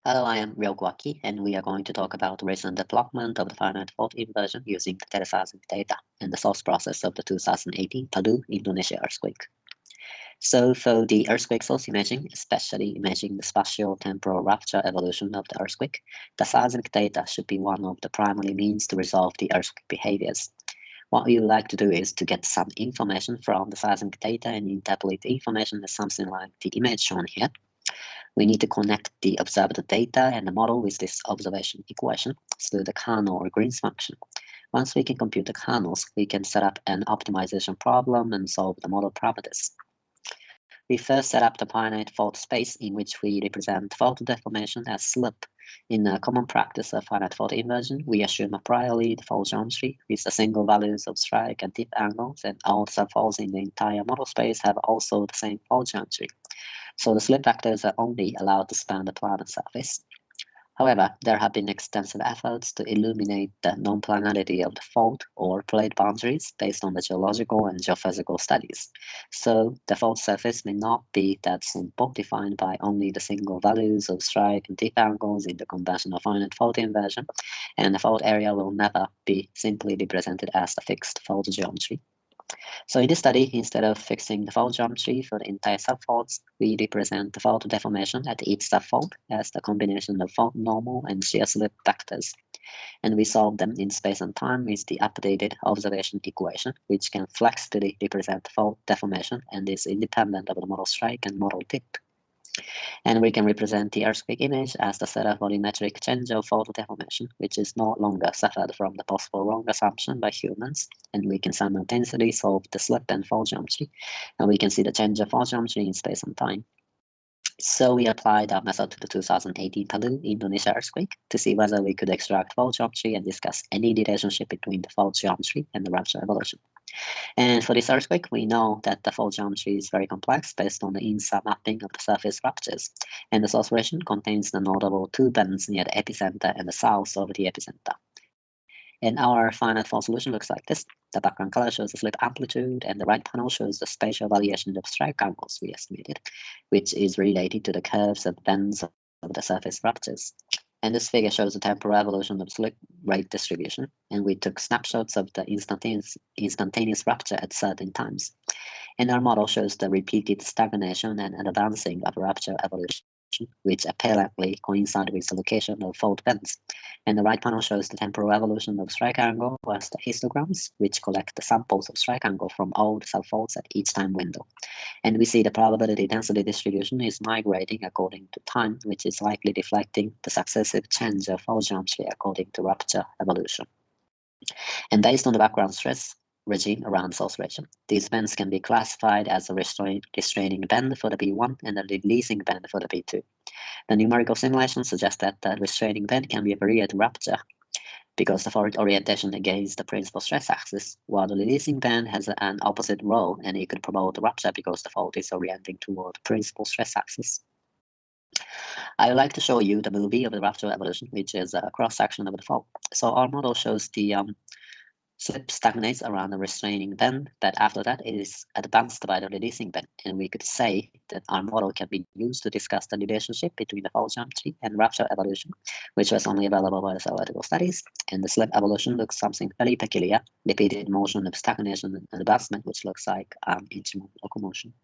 Hello, I am Ryokuaki, and we are going to talk about recent development of the finite fault inversion using the teleseismic data and the source process of the 2018 Palu, Indonesia earthquake. So for the earthquake source imaging, especially imaging the spatial temporal rupture evolution of the earthquake, the seismic data should be one of the primary means to resolve the earthquake behaviors. What we would like to do is to get some information from the seismic data and interpolate the information as something like the image shown here. We need to connect the observed data and the model with this observation equation through the kernel or Green's function. Once we can compute the kernels, we can set up an optimization problem and solve the model parameters. We first set up the finite fault space in which we represent fault deformation as slip. In a common practice of finite fault inversion, we assume a priorly the fault geometry with the single values of strike and dip angles, and all subfaults in the entire model space have also the same fault geometry. So the slip vectors are only allowed to span the planar surface. However, there have been extensive efforts to illuminate the nonplanarity of the fault or plate boundaries based on the geological and geophysical studies. So the fault surface may not be that simple, defined by only the single values of strike and dip angles in the conventional finite fault inversion, and the fault area will never be simply represented as the fixed fault geometry. So in this study, instead of fixing the fault geometry for the entire subfaults, we represent the fault deformation at each subfault as the combination of fault normal and shear slip vectors. And we solve them in space and time with the updated observation equation, which can flexibly represent fault deformation and is independent of the model strike and model dip. And we can represent the earthquake image as the set of volumetric change of fault deformation, which is no longer suffered from the possible wrong assumption by humans. And we can simultaneously solve the slip and fault geometry, and we can see the change of fault geometry in space and time. So we applied our method to the 2018 Palu, Indonesia earthquake to see whether we could extract fault geometry and discuss any relationship between the fault geometry and the rupture evolution. And for this earthquake, we know that the fault geometry is very complex based on the INSA mapping of the surface ruptures. And the source region contains the notable two bends near the epicenter and the south of the epicenter. And our finite fault solution looks like this. The background color shows the slip amplitude, and the right panel shows the spatial variation of strike angles we estimated, which is related to the curves and bends of the surface ruptures. And this figure shows the temporal evolution of slip rate distribution, and we took snapshots of the instantaneous rupture at certain times. And our model shows the repeated stagnation and advancing of rupture evolution, which apparently coincide with the location of fault bends. And the right panel shows the temporal evolution of strike angle as the histograms, which collect the samples of strike angle from all the subfaults at each time window. And we see the probability density distribution is migrating according to time, which is likely reflecting the successive change of fault geometry according to rupture evolution. And based on the background stress regime around source region, these bends can be classified as a restraining bend for the B1 and a releasing bend for the B2. The numerical simulation suggests that the restraining bend can be a barrier to rupture because the forward orientation against the principal stress axis, while the releasing band has an opposite role and it could promote rupture because the fault is orienting toward the principal stress axis. I would like to show you the movie of the rupture evolution, which is a cross-section of the fault. So our model shows the slip stagnates around the restraining bend, but after that it is advanced by the releasing bend, and we could say that our model can be used to discuss the relationship between the fault geometry and rupture evolution, which was only available by the theoretical studies. And the slip evolution looks something very peculiar, repeated motion of stagnation and advancement, which looks like inch-move locomotion.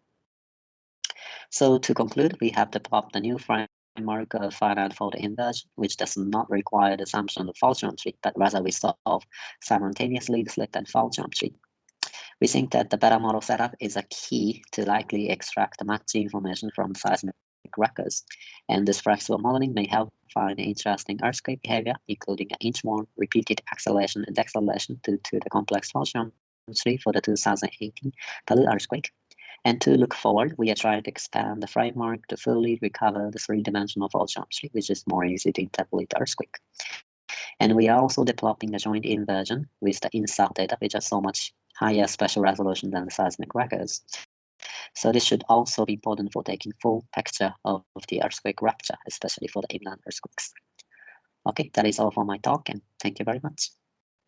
So to conclude, we have developed a new framework of finite fault inversion, which does not require the assumption of fault geometry, but rather we solve simultaneously the slip and fault geometry. We think that the better model setup is a key to likely extract the matching information from seismic records. And this flexible modeling may help find interesting earthquake behavior, including an inch-more repeated acceleration and deceleration due to the complex fault geometry for the 2018 Palu earthquake. And to look forward, we are trying to expand the framework to fully recover the three-dimensional fault geometry, which is more easy to interpolate the earthquake. And we are also developing a joint inversion with the INSA data, which are so much higher spatial resolution than the seismic records. So this should also be important for taking full picture of the earthquake rupture, especially for the inland earthquakes. Okay, that is all for my talk, and thank you very much.